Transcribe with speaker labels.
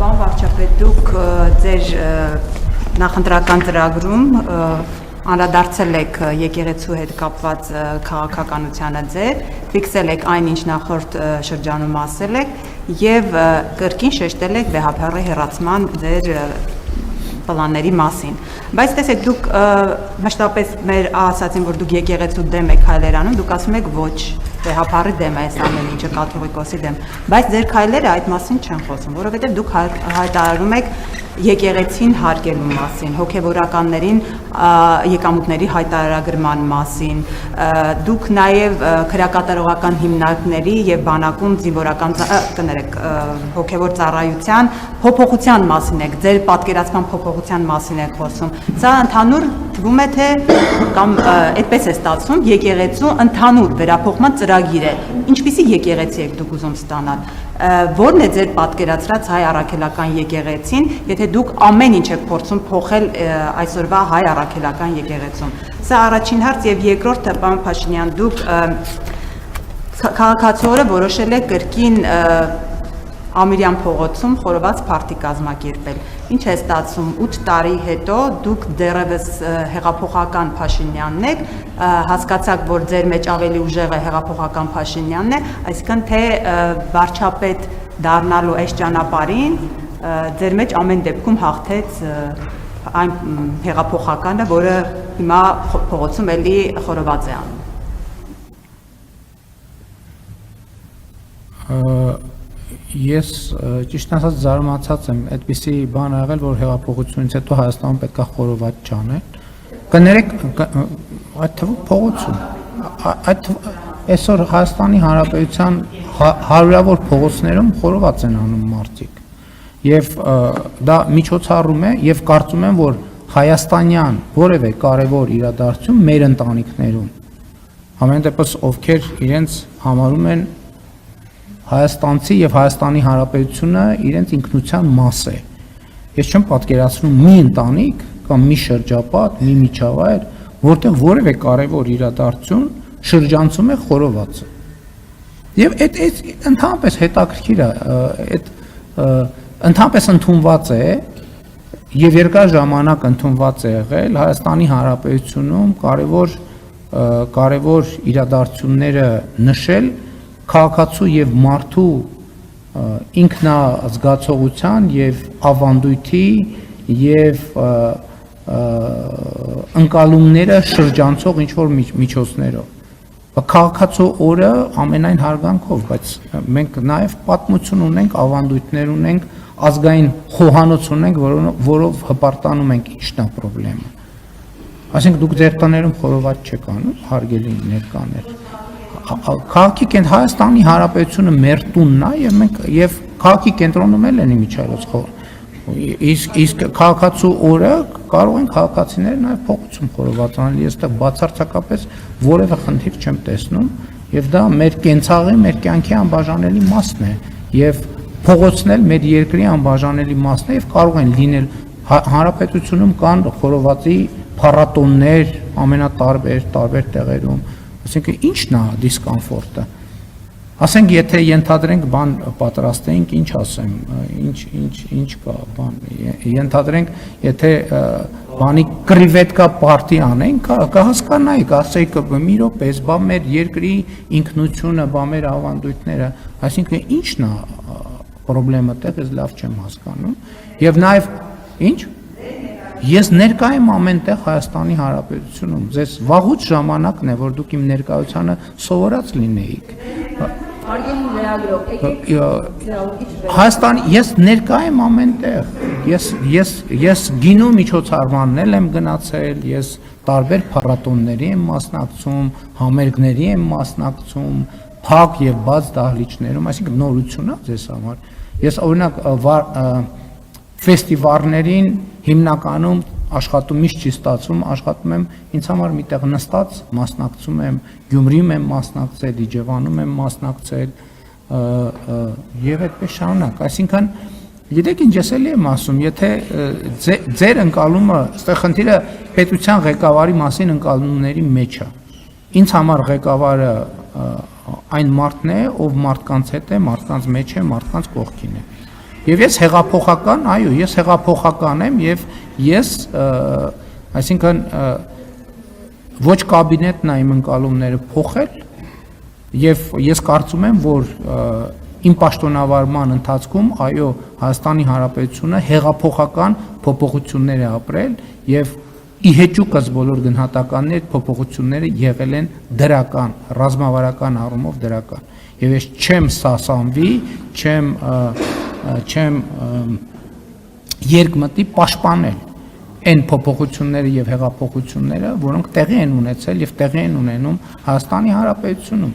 Speaker 1: Պարոն վարչապետ, դուք ձեր նախընտրական ծրագրում անդրադարձել եք եկեղեցու հետ կապված քաղաքականությանը ձեր, ֆիքսել եք այն, ինչ նախորդ շրջանում ասել եք, եւ կրկին շեշտել եք վեհափառի հեռացման ձեր պլանների մասին, բայց տեսեք դուք մշտապես մեր ասացին, որ դուք եկեղեցու դեմ եք քայլեր անում, դուք ասում եք ոչ, վեհափառի դեմ է այս ամեն ինչը, կաթողիկոսի դեմ, բայց ձեր քայլերը այդ մասին չեն խոսում, որովհետև դուք հայտարարում եք եկեղեցին հարգելու մասին, հոգևորականներին եկամուտների հայտարարագրման մասին, դուք նաև քրեակատարողական հիմնարկների եւ բանակում զինվորական հոգևոր ծառայության փոփոխության մասին եք, ձեր պատկերացման փոփոխության մասին եք խոսում։ Սա ընդհանուր թվում է թե կամ այդպես է ստացվում եկեղեցու ընդհանուր վերափոխման ծրագիր է։ Ինչպիսի եկեղեցի եք դուք ուզում ստանալ։ Որն է ձեր պատկերացրած հայ առաքելական եկեղեցին, եթե դուք ամեն ինչ եք փորձում փոխել այսօրվա հայ առաքելական եկեղեցում։ Սա առաջին հարց եւ երկրորդը, պարոն Փաշինյան, դուք քաղաքացիորը որոշել եք կրկին Ամիրյան փողոցում խորոված փարթի կազմակերպել։ Ինչ է ստացվում 8 տարի հետո դուք դեռևս հեղափոխական Փաշինյանն եք, հասկացաք, որ ձեր մեջ ավելի ուժեղը հեղափոխական Փաշինյանն է, այսինքն թե վարչապետ դառնալու այս ճանապարհին ձեր մեջ ամեն դեպքում հաղթեց այն հեղափոխականը, որը հիմա փողոցում էլի խորոված է անում։
Speaker 2: Ես ճիշտ ասած զարմացած եմ, այդպիսի բան ա եղել, որ հեղափոխությունից հետո Հայաստանում պետք է խորոված չանել։ Կներեք, այդ թվում փողոցում, այսօր Հայաստանի Հանրապետության հարյուրավոր փողոցներում խորոված են անում մարդիկ։ Եվ դա միջոցառում է եւ կարծում եմ, որ հայաստանյան որևէ կարևոր իրադարձություն մեր ընտանիքներում ամեն դեպս ովքեր իրենց համարում են Հայաստանցի եւ Հայաստանի Հանրապետությունը իրենց ինքնության մաս է։ Ես չեմ պատկերացնում մի ընտանիք կամ մի շրջապատ, մի միջավայր, որտեղ որևէ կարևոր իրադարձություն շրջանցում է խորովածը։ Եվ այդ ընդհանրապես հետաքրքիր է, այդ ընդհանրապես ընդունված է եւ երկար ժամանակ ընդունված է եղել Հայաստանի Հանրապետությունում կարևոր իրադարձությունները նշել քաղաքացու եւ մարդու ինքնազգացողության եւ ավանդույթի եւ ընկալումները շրջանցող ինչ որ միջոցներով։ Քաղաքացու օրը ամենայն հարգանքով, բայց մենք նաեւ պատմություն ունենք, ավանդույթներ ունենք, ազգային խոհանոց ունենք, որով հպարտանում ենք ինչն է խնդրեմը։ Այսինքն դուք ձեր տներում խորոված չեք անում, հարգելի ներկաներ։ Քաղաքի Հայաստանի Հանրապետությունը մեր տունն է եւ մենք եւ քաղաքի կենտրոնում էլ են իմիջիայլոց իսկ քաղաքացու օրը կարող են քաղաքացիները նաեւ փողոցում խորոված անել, ես դա բացարձակապես որևէ խնդիր չեմ տեսնում եւ դա մեր կենցաղի, մեր կյանքի անբաժանելի մասն է եւ փողոցն էլ մեր երկրի անբաժանելի մասն է եւ կարող են լինել հանրապետությունում կան խորովածի փառատոններ տարբեր տեղերում։ Այսինքն ինչն է դիսկոմֆորտը։ Ասենք եթե ենթադրենք բան պատրաստենք, ինչ ասեմ, ինչ կա բան, ենթադրենք եթե բանի կրիվետկա պարտի անենք, կհասկանայի, ասեիք մի րոպե, բա մեր երկրի ինքնությունը, բա մեր ավանդույթները, այսինքն ինչն է խնդրեմը տեղ, ես լավ չեմ հասկանում։ Եվ նաև ինչ Ես ներկա եմ ամեն տեղ Հայաստանի Հանրապետությունում, ձեզ վաղուց ժամանակն է, որ դուք իմ ներկայությանը սովորած լինեիք։ Հայաստան, ես ներկա եմ ամեն տեղ, ես գինու միջոցառմանն եմ գնացել, ես տարբեր փառատոնների եմ մասնակցում, համերգների եմ մասնակցում, փակ եւ բաց դահլիճներում, այսինքն նորություն է ձեզ համար։ Ես օրինակ ֆեստիվալներին հիմնականում աշխատում միշտ չի ստացվում, աշխատում եմ ինձ համար միտեղ նստած մասնակցում եմ, Գյումրիում եմ մասնակցել, Իջևանում եմ մասնակցել եւ այդպես շարունակ, այսինքն գիտեք ինչ ես էլի եմ ասում, եթե ձեր ընկալումը, այստեղ խնդիրը պետության ղեկավարի մասին ընկալումների մեջ է։ Ինձ համար ղեկավարը այն մարդն է, ով մարդկանց հետ է, մարդկանց մեջ է, մարդկանց կողքին է։ Եվ ես հեղափոխական, այո, ես հեղափոխական եմ եւ ես այսինքն ոչ կաբինետն է իմ ընկալումները փոխել եւ ես կարծում եմ, որ իմ պաշտոնավարման ընթացքում այո Հայաստանի Հանրապետությունը հեղափոխական փոփոխություններ է ապրել եւ ի հեճուկս բոլոր գնահատականներ փոփոխությունները եղել են դրական, ռազմավարական առումով դրական եւ ես չեմ սասանվի, չեմ երկմտի պաշտպանել այն փոփոխությունները եւ հեղափոխությունները, որոնք տեղի են ունեցել եւ տեղի են ունենում Հայաստանի Հանրապետությունում։